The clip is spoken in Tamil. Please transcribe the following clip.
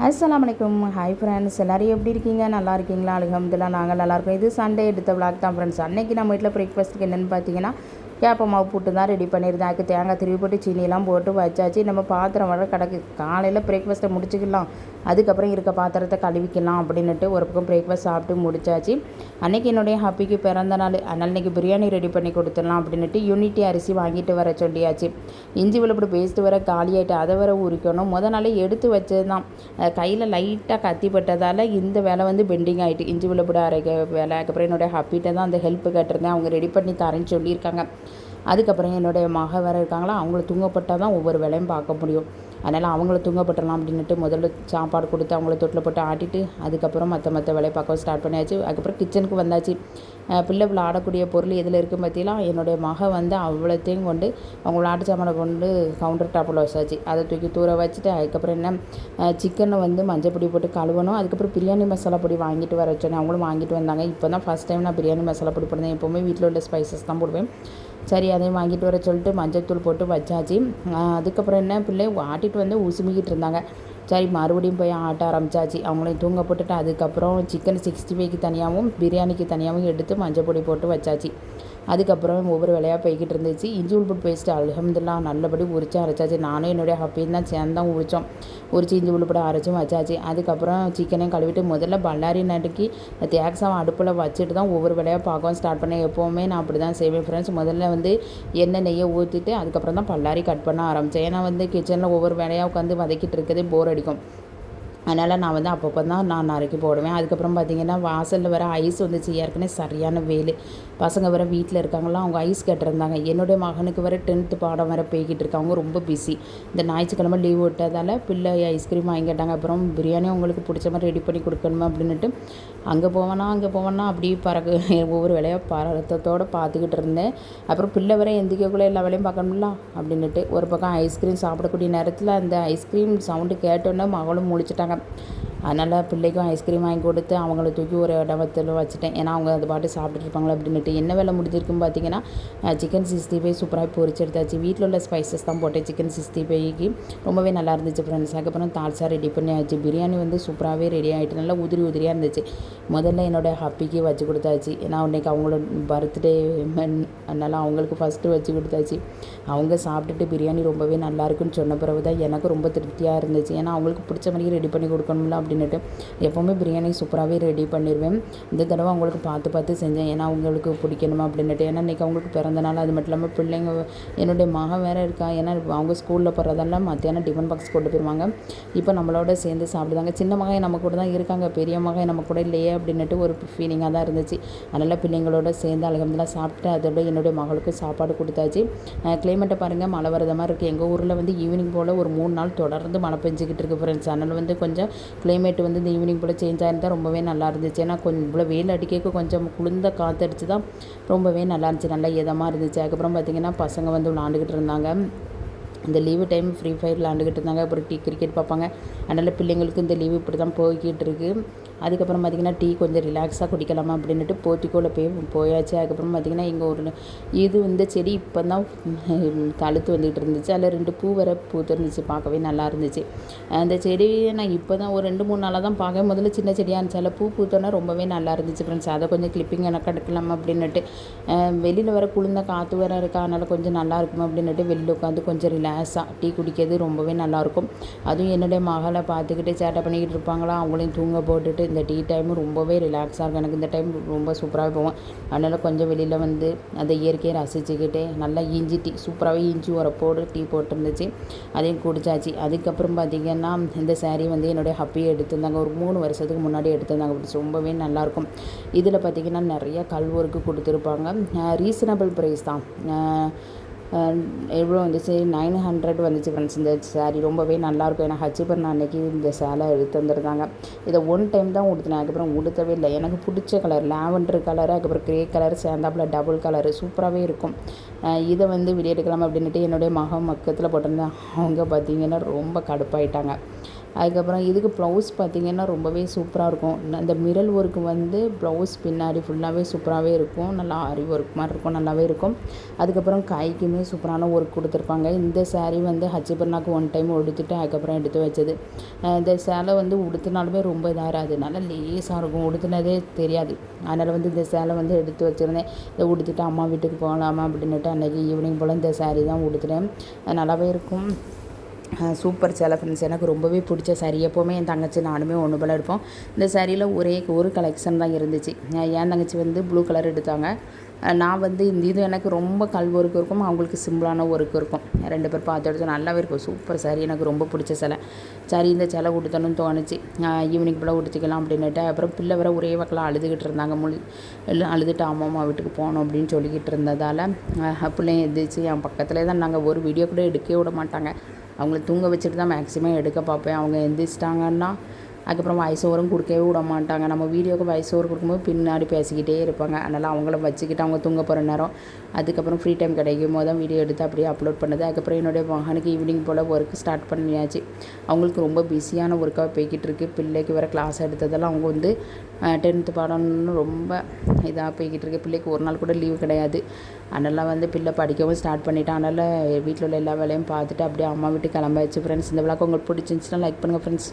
அஸ்ஸலாமு அலைக்கும். ஹாய் ஃப்ரெண்ட்ஸ், எல்லோரும் எப்படி இருக்கீங்க? நல்லா இருக்கீங்களா? அல்ஹம்துலில்லாஹ் நாங்கள் நல்லாயிருக்கோம். இது சண்டே எடுத்த விளாக் தான் ஃப்ரெண்ட்ஸ். அன்றைக்கி நம்ம வீட்டில் பிரேக்ஃபாஸ்ட்டுக்கு என்னென்னு பார்த்தீங்கன்னா, கேப்ப மாவு புட்டு தான் ரெடி பண்ணியிருந்தேன். அதுக்கு தேங்காய் திருவி போட்டு சீனியெல்லாம் போட்டு வச்சாச்சு. நம்ம பாத்திரம் வர கிடக்கு. காலையில் பிரேக்ஃபாஸ்ட்டை முடிச்சுக்கலாம், அதுக்கப்புறம் இருக்க பாத்திரத்தை கழுவிக்கலாம் அப்படின்னுட்டு ஒரு பக்கம் பிரேக்ஃபாஸ்ட் சாப்பிட்டு முடிச்சாச்சு. அன்றைக்கி என்னுடைய ஹாப்பிக்கு பிறந்த நாள், அதனால் இன்றைக்கி பிரியாணி ரெடி பண்ணி கொடுத்துடலாம் அப்படின்ட்டு யூனிட்டி அரிசி வாங்கிட்டு வர சொல்லியாச்சு. இஞ்சி வெள்ளப்பூடு பேஸ்ட்டு வர காலியாகிட்டு அதை வர உரிக்கணும். நாளே எடுத்து வச்சது தான், கையில் லைட்டாக கத்திப்பட்டதால் இந்த வேலை வந்து பெண்டிங் ஆகிட்டு. இஞ்சி வெள்ளப்பூடு அரைக்க வேலை. அதுக்கப்புறம் என்னுடைய ஹாப்பிகிட்ட தான் அந்த ஹெல்ப்பு கேட்டிருந்தேன், அவங்க ரெடி பண்ணி தரேன்னு சொல்லியிருக்காங்க. அதுக்கப்புறம் என்னுடைய மக வேறு இருக்காங்களா, அவங்கள தூங்கப்பட்டால் தான் ஒவ்வொரு வேலையும் பார்க்க முடியும். அதனால் அவங்கள தூங்கப்பட்டுடலாம் அப்படின்ட்டு முதல்ல சாப்பாடு கொடுத்து அவங்கள தொட்டில் போட்டு ஆட்டிட்டு அதுக்கப்புறம் மற்ற வேலையை பார்க்க ஸ்டார்ட் பண்ணியாச்சு. அதுக்கப்புறம் கிச்சனுக்கு வந்தாச்சு. பிள்ளை ஆடக்கூடிய பொருள் எதில் இருக்குது பார்த்தீங்களா, என்னுடைய மக வந்து அவ்வளோத்தையும் கொண்டு அவங்க விளாட்டு சாமானை கொண்டு கவுண்டர் டாப்பில் வச்சாச்சு. அதை தூக்கி தூர வச்சுட்டு அதுக்கப்புறம் என்ன சிக்கனை வந்து மஞ்சள் பொடி போட்டு கழுவணும். அதுக்கப்புறம் பிரியாணி மசாலா பொடி வாங்கிட்டு வர சொன்னேன், அவங்களும் வாங்கிட்டு வந்தாங்க. இப்போ தான் ஃபஸ்ட் டைம் நான் பிரியாணி மசாலா பொடி போடுவேன். எப்போவுமே வீட்டில் உள்ள ஸ்பைசஸ் தான் போடுவேன். சரி, அதையும் வாங்கிட்டு வர சொல்லிட்டு மஞ்சத்தூள் போட்டு வச்சாச்சு. அதுக்கப்புறம் என்ன, பிள்ளை ஆட்டிட்டு வந்து உசுமிக்கிட்டு இருந்தாங்க. சரி, மறுபடியும் போய் ஆட்ட ஆரம்பித்தாச்சு. அவங்களையும் தூங்க போட்டுட்டு அதுக்கப்புறம் சிக்கன் 65க்கு தனியாகவும் பிரியாணிக்கு தனியாகவும் எடுத்து மஞ்சள் பொடி போட்டு வச்சாச்சு. அதுக்கப்புறம் ஒவ்வொரு வேலையாக போய்கிட்டு இருந்துச்சு. இஞ்சி உள்புட் பேஸ்ட்டு அல்ஹம்துலில்லாஹ் நல்லபடி உரிச்சு அரைச்சாச்சு. நானும் என்னுடைய ஹப்பியும் தான் சேர்ந்து தான் உரித்தோம். உரிச்சு இஞ்சி உள்புட அரைச்சும் வச்சாச்சு. அதுக்கப்புறம் சிக்கனையும் கழுவிட்டு முதல்ல பல்லாரி நடுக்கி தேக்ஸாவை அடுப்பில் வச்சுட்டு தான் ஒவ்வொரு வேலையாக பார்க்கவும் ஸ்டார்ட் பண்ணேன். எப்போவுமே நான் அப்படி தான் செய்வேன் ஃப்ரெண்ட்ஸ். முதல்ல வந்து எண்ணெய் நெய்யை ஊற்றிட்டு அதுக்கப்புறம் தான் பல்லாரி கட் பண்ண ஆரம்பித்தேன். ஏன்னா வந்து கிச்சனில் ஒவ்வொரு வேலையாக உட்காந்து வதக்கிட்டு இருக்கிறதே போர் அடிக்கும். அதனால் நான் வந்து அப்பப்போ தான் நான் நறுக்கி போடுவேன். அதுக்கப்புறம் பார்த்திங்கன்னா வாசலில் வர ஐஸ் வந்துச்சு. ஏற்கனவே சரியான வெயில். பசங்க வேறு வீட்டில் இருக்காங்களா, அவங்க ஐஸ் கேட்டிருந்தாங்க. என்னுடைய மகனுக்கு வேறு 10th பாடம் வேறு போய்கிட்டு இருக்காங்க, ரொம்ப பிஸி. இந்த ஞாயிற்றுக்கிழமை லீவ் விட்டதால் பிள்ளை ஐஸ்கிரீம் வாங்கி கேட்டாங்க. அப்புறம் பிரியாணி உங்களுக்கு பிடிச்ச மாதிரி ரெடி பண்ணி கொடுக்கணுமா அப்படின்ட்டு அங்கே போவேன்னா அப்படி ஒவ்வொரு வேலையாக பரத்தத்தோடு பார்த்துக்கிட்டு இருந்தேன். அப்புறம் பிள்ளை வேறு எந்திக்கக்குள்ளே எல்லா வேலையும் பார்க்கணும்ல அப்படின்ட்டு ஒரு பக்கம் ஐஸ்கிரீம் சாப்பிடக்கூடிய நேரத்தில் அந்த ஐஸ்கிரீம் சவுண்டு கேட்டோன்னே மகளும் முழிச்சிட்டாங்க. அதனால் பிள்ளைக்கும் ஐஸ்கிரீம் வாங்கி கொடுத்து அவங்கள தூக்கி ஒரு இடத்துல வச்சுட்டேன். ஏன்னா அவங்க அது பாட்டு சாப்பிட்டுட்டு இருப்பாங்களா அப்படின்ட்டு. என்ன வேலை முடிஞ்சிருக்குன்னு பார்த்தீங்கன்னா, சிக்கன் 65 சூப்பராக பொரிச்சு எடுத்தாச்சு. வீட்டில் உள்ள ஸ்பைசஸ் தான் போட்டேன் சிக்கன் 65க்கு. ரொம்பவே நல்லா இருந்துச்சு ஃப்ரெண்ட்ஸ். அதுக்கப்புறம் தால்சா ரெடி பண்ணியாச்சு. பிரியாணி வந்து சூப்பராகவே ரெடி ஆகிட்டு நல்லா உதிரியாக இருந்துச்சு. முதல்ல என்னோடய ஹப்பிக்கு வச்சு கொடுத்தாச்சு. ஏன்னா அன்றைக்கி அவங்களோட பர்த்டே, அதனால் அவங்களுக்கு ஃபஸ்ட்டு வச்சு கொடுத்தாச்சு. அவங்க சாப்பிட்டுட்டு பிரியாணி ரொம்பவே நல்லாயிருக்குன்னு சொன்ன பிறகு தான் எனக்கு ரொம்ப திருப்தியாக இருந்துச்சு. ஏன்னா அவங்களுக்கு பிடிச்ச மாதிரி ரெடி பண்ணி கொடுக்கணும்ல அப்படின்ட்டு. எப்போவுமே பிரியாணி சூப்பராகவே ரெடி பண்ணிடுவேன். இந்த தடவை அவங்களுக்கு பார்த்து செஞ்சேன், ஏன்னா அவங்களுக்கு பிடிக்கணுமா அப்படின்ட்டு. ஏன்னா இன்றைக்கி அவங்களுக்கு பிறந்தநாள். அது மட்டும் இல்லாமல் பிள்ளைங்க என்னுடைய மகன் வேறு இருக்கா. ஏன்னா அவங்க ஸ்கூலில் போகிறதெல்லாம் மத்தியானம் டிஃபன் பாக்ஸ் கொண்டு போயிடுவாங்க. இப்போ நம்மளோட சேர்ந்து சாப்பிடுவாங்க. சின்ன மகன் நம்ம கூட தான் இருக்காங்க, பெரிய மகன் நம்ம கூட இல்லையே அப்படின்ட்டு ஒரு ஃபீலிங்காக தான் இருந்துச்சு. அதனால் பிள்ளைங்களோட சேர்ந்து அல்ஹம்துலில்லாஹ் சாப்பிட்டு அதோட என்னுடைய மகளுக்கும் சாப்பாடு கொடுத்தாச்சு. கிளைமேட்டை பாருங்கள், மழை வரத மாதிரி இருக்குது. எங்கள் ஊரில் வந்து ஈவினிங் போல் ஒரு 3 நாள் தொடர்ந்து மழை பெஞ்சிக்கிட்டு இருக்குது ஃப்ரெண்ட்ஸ். அதனால் வந்து கொஞ்சம் கிளைமேட் வந்து இந்த ஈவினிங் போல் சேஞ்ச் ஆகிருந்தால் ரொம்பவே நல்லா இருந்துச்சு. ஏன்னா கொஞ்சம் இவ்வளோ வெயில் அடிக்க கொஞ்சம் குளிர்ந்த காற்றடிச்சு தான் ரொம்பவே நல்லா இருந்துச்சு, நல்லா இதமாக இருந்துச்சு. அதுக்கப்புறம் பார்த்திங்கன்னா பசங்க வந்து விளாண்டுக்கிட்டு இருந்தாங்க. இந்த லீவு டைம் ஃப்ரீ ஃபயர் விளாண்டுக்கிட்டு இருந்தாங்க. அப்புறம் கிரிக்கெட் பார்ப்பாங்க. அதனால் பிள்ளைங்களுக்கு இந்த லீவு இப்படி தான் போய்கிட்டு இருக்குது. அதுக்கப்புறம் பார்த்திங்கன்னா டீ கொஞ்சம் ரிலாக்ஸாக குடிக்கலாமா அப்படின்ட்டு போர்ட்டிக்கோவில் போயாச்சு. அதுக்கப்புறம் பார்த்திங்கன்னா எங்கள் ஊரில் இது இந்த செடி இப்போ தான் தழுத்து வந்துக்கிட்டு இருந்துச்சு. அதில் 2 பூ வர பூத்துருந்துச்சு, பார்க்கவே நல்லா இருந்துச்சு. அந்த செடியை நான் இப்போ தான் ஒரு 2-3 நாளாக தான் பார்க்க. முதல்ல சின்ன செடியாக இருந்துச்சு, அதில் பூ பூத்தோன்னா ரொம்பவே நல்லா இருந்துச்சு ஃப்ரெண்ட்ஸ். அதை கொஞ்சம் கிளிப்பிங் எனக்கு எடுக்கலாம் அப்படின்ட்டு. வெளியில் வர குளிர்ந்த காற்று வேறு இருக்கா, அதனால் கொஞ்சம் நல்லா இருக்கும் அப்படின்ட்டு வெளியில் உட்காந்து கொஞ்சம் ரிலாக்ஸாக டீ குடிக்கிறது ரொம்பவே நல்லாயிருக்கும். அதுவும் என்னுடைய மகளை பார்த்துக்கிட்டு சேட்டை பண்ணிக்கிட்டு இருப்பாங்களா, அவங்களையும் தூங்க போட்டுட்டு இந்த டீ டைமும் ரொம்பவே ரிலாக்ஸாக இருக்கும். எனக்கு இந்த டைம் ரொம்ப சூப்பராக போகும். அதனால் கொஞ்சம் வெளியில் வந்து அந்த இயற்கையை ரசிச்சுக்கிட்டே நல்லா இஞ்சி டீ சூப்பராகவே இஞ்சி உரப்போடு டீ போட்டுருந்துச்சு, அதையும் குடித்தாச்சு. அதுக்கப்புறம் பார்த்திங்கன்னா இந்த சாரீ வந்து என்னுடைய ஹப்பியை எடுத்திருந்தாங்க. ஒரு 3 வருஷத்துக்கு முன்னாடி எடுத்திருந்தாங்க. ரொம்பவே நல்லாயிருக்கும். இதில் பார்த்திங்கன்னா நிறையா கல் ஒர்க்கு கொடுத்துருப்பாங்க. ரீசனபிள் ப்ரைஸ் தான். எவ்வளோ வந்துச்சு, 900 வந்துச்சு ஃப்ரெண்ட்ஸ். இந்த சாரீ ரொம்பவே நல்லாயிருக்கும். ஏன்னா ஹச்சிபர் அன்னைக்கு இந்த சேலை எடுத்து வந்துருந்தாங்க. இதை 1 டைம் தான் உடுத்தினேன், அதுக்கப்புறம் உடுத்தவே இல்லை. எனக்கு பிடிச்ச கலர் லாவெண்டர் கலரு, அதுக்கப்புறம் க்ரே கலர் சேர்ந்தாப்பில் டபுள் கலரு சூப்பராகவே இருக்கும். இதை வந்து வெளியே எடுக்கலாம் அப்படின்ட்டு என்னுடைய மகன் பக்கத்தில் போட்டிருந்தேன். அவங்க பார்த்திங்கன்னா ரொம்ப கடுப்பாயிட்டாங்க. அதுக்கப்புறம் இதுக்கு ப்ளவுஸ் பார்த்திங்கன்னா ரொம்பவே சூப்பராக இருக்கும். அந்த மிரல் ஒர்க்கு வந்து ப்ளவுஸ் பின்னாடி ஃபுல்லாகவே சூப்பராகவே இருக்கும். நல்லா ஆரி ஒர்க் மாதிரி இருக்கும், நல்லாவே இருக்கும். அதுக்கப்புறம் கைக்குமே சூப்பரான ஒர்க் கொடுத்துருப்பாங்க. இந்த சாரீ வந்து ஹச்சிபர்னாக்கு ஒன் டைம் உடுத்திட்டு அதுக்கப்புறம் எடுத்து வச்சது. இந்த சேலை வந்து உடுத்தினாலுமே ரொம்ப இதாகாது, நல்லா லேஸாக இருக்கும், உடுத்தினதே தெரியாது. அதனால் வந்து இந்த சேலை வந்து எடுத்து வச்சுருந்தேன். இதை உடுத்திட்டு அம்மா வீட்டுக்கு போகலாமா அப்படின்னுட்டு அன்றைக்கி ஈவினிங் போல் இந்த சாரீ தான் உடுத்துனேன். நல்லாவே இருக்கும். சூப்பர் சேலை ஃப்ரெண்ட்ஸ், எனக்கு ரொம்பவே பிடிச்ச சாரீ. எப்போவுமே என் தங்கச்சி நானுமே ஒன்று போல் எடுப்போம். இந்த சாரியில் ஒரு கலெக்ஷன் தான் இருந்துச்சு. என் தங்கச்சி வந்து ப்ளூ கலர் எடுத்தாங்க. நான் வந்து இது எனக்கு ரொம்ப கல் ஒர்க் இருக்கும், அவங்களுக்கு சிம்பிளான ஒர்க் இருக்கும். 2 பேர் பார்த்து எடுத்து நல்லாவே இருக்கும். சூப்பர் சாரீ, எனக்கு ரொம்ப பிடிச்ச சேலை. சரி, இந்த சேலை உடுத்தணும்னு தோணுச்சு. ஈவினிங் போல் உடுத்திக்கலாம் அப்படின்னுட்டு. அப்புறம் பிள்ளை வர ஒரே வக்கெல்லாம் அழுதுகிட்டு இருந்தாங்க. அழுதுட்டு அம்மா வீட்டுக்கு போகணும் அப்படின்னு சொல்லிக்கிட்டு இருந்ததால் பிள்ளைங்க எந்திரிச்சு என் பக்கத்துலேயே தான். நாங்கள் ஒரு வீடியோ கூட எடுக்கவே விட மாட்டாங்க. அவங்கள தூங்க வச்சுட்டு தான் மேக்ஸிமம் எடுக்க பார்ப்பேன். அவங்க எந்திரிச்சிட்டாங்கன்னா அதுக்கப்புறம் வாய்ஸ் ஓவரும் கொடுக்கவே விட மாட்டாங்க. நம்ம வீடியோவுக்கு வாய்ஸ் ஓவர் கொடுக்கும்போது பின்னாடி பேசிக்கிட்டே இருப்பாங்க. அதனால் அவங்கள வச்சுக்கிட்டு அவங்க தூங்க போகிற நேரம், அதுக்கப்புறம் ஃப்ரீ டைம் கிடைக்கும் போது தான் வீடியோ எடுத்து அப்படியே அப்லோட் பண்ணுது. அதுக்கப்புறம் என்னுடைய மகனுக்கு ஈவினிங் போல் ஒர்க் ஸ்டார்ட் பண்ணியாச்சு. அவங்களுக்கு ரொம்ப பிஸியான ஒர்க்காக போய்கிட்டு இருக்குது. பிள்ளைக்கு வர கிளாஸ் எடுத்ததெல்லாம் அவங்க வந்து 10th பாடம்னு ரொம்ப இதாக போய்கிட்டு இருக்குது. பிள்ளைக்கு ஒரு நாள் கூட லீவு கிடையாது. அதனால் வந்து பிள்ளை படிக்கவும் ஸ்டார்ட் பண்ணிட்டான். அதனால் வீட்டில் உள்ள எல்லா வேலையும் பார்த்துட்டு அப்படியே அம்மா வீட்டுக்கு கிளம்பாச்சு ஃப்ரெண்ட்ஸ். இந்த விழாக்கு உங்களுக்கு பிடிச்சிருந்துச்சுன்னா லைக் பண்ணுங்கள் ஃப்ரெண்ட்ஸ்.